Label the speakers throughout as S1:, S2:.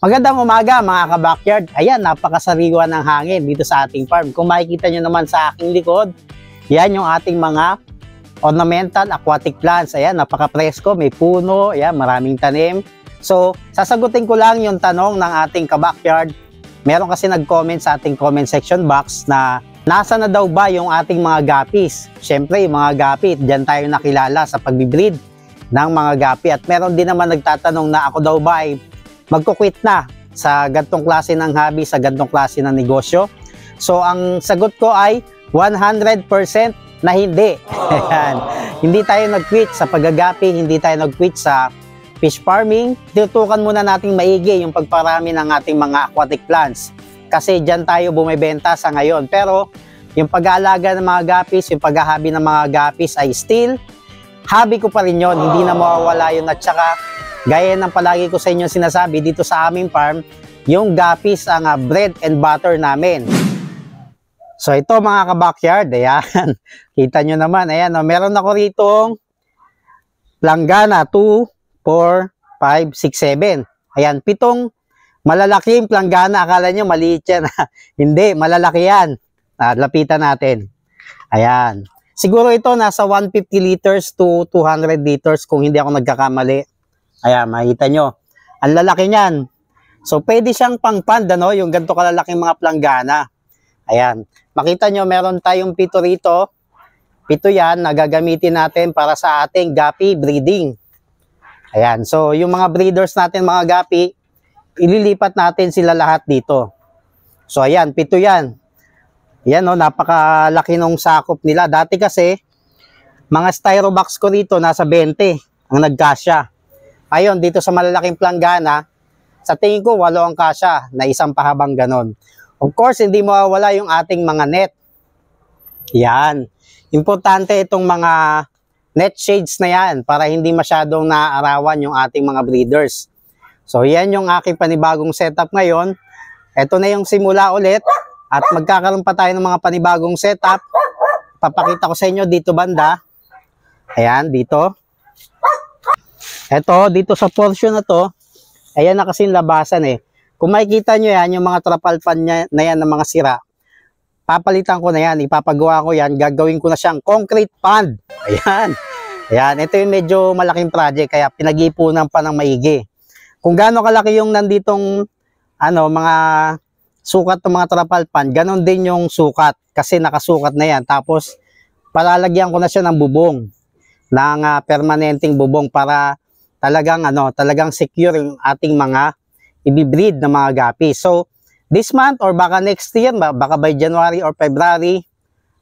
S1: Magandang umaga mga ka-backyard. Ayan, napakasariwa ng hangin dito sa ating farm. Kung makikita nyo naman sa aking likod, yan yung ating mga ornamental aquatic plants. Ayan, napaka-presko, may puno, ayan, maraming tanim. So, sasagutin ko lang yung tanong ng ating ka-backyard. Meron kasi nag-comment sa ating comment section box na nasa na daw ba yung ating mga guppies? Siyempre, yung mga guppy, dyan tayo nakilala sa pagbibreed ng mga guppy. At meron din naman nagtatanong na ako daw ba ay magkukwit na sa gantong klase ng hobby, sa gantong klase ng negosyo. So, ang sagot ko ay 100% na hindi. Hindi tayo nag-quit sa paggagapi, hindi tayo nag-quit sa fish farming. Tinutukan muna nating maigi yung pagparami ng ating mga aquatic plants. Kasi dyan tayo bumibenta sa ngayon. Pero, yung pag-aalaga ng mga guppies, yung pag-hobby ng mga guppies ay still, hobby ko pa rin yun. Hindi na mawawala yun. At saka, gaya ng palagi ko sa inyo sinasabi, dito sa aming farm, yung guppies ang bread and butter namin. So ito mga ka-backyard, ayan. Kita nyo naman, ayan. Meron ako ritong planggana, 2, 4, 5, 6, 7. Ayan, 7 malalaking planggana. Akala nyo maliit yan. Hindi, malalaki yan. Lapitan natin. Ayan. Siguro ito nasa 150 liters to 200 liters kung hindi ako nagkakamali. Ayan, makikita nyo. Ang lalaki niyan. So, pwede siyang pang-pand, ano? Yung ganito kalalaking mga planggana. Ayan. Makita nyo, meron tayong 7 rito. 7 yan na gagamitin natin para sa ating guppy breeding. Ayan. So, yung mga breeders natin, mga guppy, ililipat natin sila lahat dito. So, ayan. 7 yan. Ayan, no? Napakalaki nung sakop nila. Dati kasi, mga styro box ko rito, nasa 20 ang nagkasya. Ayun, dito sa malalaking planggana, sa tingin ko, 8 ang kasya na isang pahabang ganon. Of course, hindi mawawala yung ating mga net. Yan. Importante itong mga net shades na yan para hindi masyadong naaarawan yung ating mga breeders. So, yan yung aking panibagong setup ngayon. Ito na yung simula ulit at magkakaroon pa tayo ng mga panibagong setup. Papakita ko sa inyo dito banda. Ayan, dito. Ito, dito sa portion na to, ayan na kasing labasan eh. Kung makikita nyo yan, yung mga trapal pan na yan ng mga sira, papalitan ko na yan, ipapagawa ko yan, gagawin ko na siyang concrete pond. Ayan. Ayan, ito yung medyo malaking project, kaya pinag-ipunan pa ng maigi. Kung gaano kalaki yung nanditong, mga sukat ng mga trapal pan, ganon din yung sukat, kasi nakasukat na yan. Tapos, palalagyan ko na siya ng bubong, ng permanenteng bubong para talagang secure yung ating mga i-breed na mga guppy. So, this month or baka next year, baka by January or February,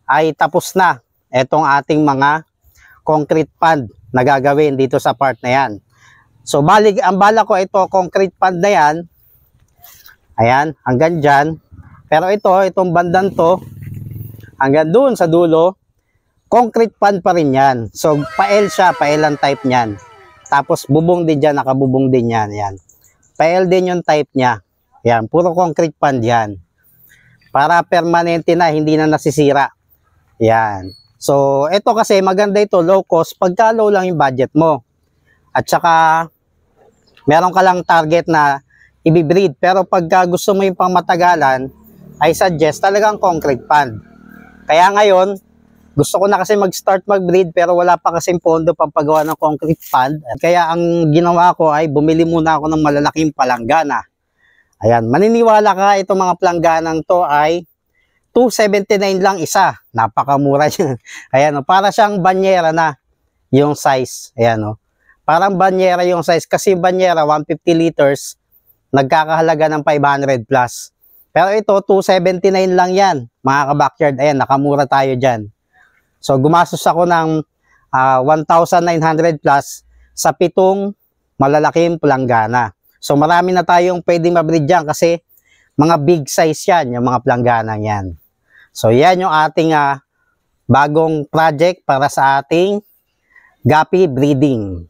S1: ay tapos na itong ating mga concrete pond na gagawin dito sa part na yan. So, ang bala ko ito, concrete pond na yan, ayan, hanggang dyan. Pero itong bandang to, hanggang doon sa dulo, concrete pond pa rin yan. So, pa-L siya, pa-L ang type niyan. Tapos, bubong din dyan, nakabubong din yan. Yan. Pa-L din yung type niya. Yan, puro concrete pond yan. Para permanente na, hindi na nasisira. Yan. So, ito kasi maganda ito, low cost, pagka low lang yung budget mo. At saka, meron ka lang target na i-breed. Pero pagka gusto mo yung pang matagalan, I suggest talagang concrete pond. Kaya ngayon, gusto ko na kasi mag-start mag-breed pero wala pa kasing pondo pampagawa ng concrete pond. Kaya ang ginawa ko ay bumili muna ako ng malalaking palanggana. Ayan, maniniwala ka itong mga plangganang to ay 279 lang isa. Napakamura niya. Ayan, para siyang banyera na yung size. Ayan, parang banyera yung size kasi banyera 150 liters nagkakahalaga ng 500 plus. Pero ito 279 lang yan mga ka-backyard. Ayan, nakamura tayo dyan. So, gumastos ako ng 1,900 plus sa 7 malalaking planggana. So, marami na tayong pwedeng mabreed dyan kasi mga big size yan, yung mga planggana yan. So, yan yung ating bagong project para sa ating guppy breeding.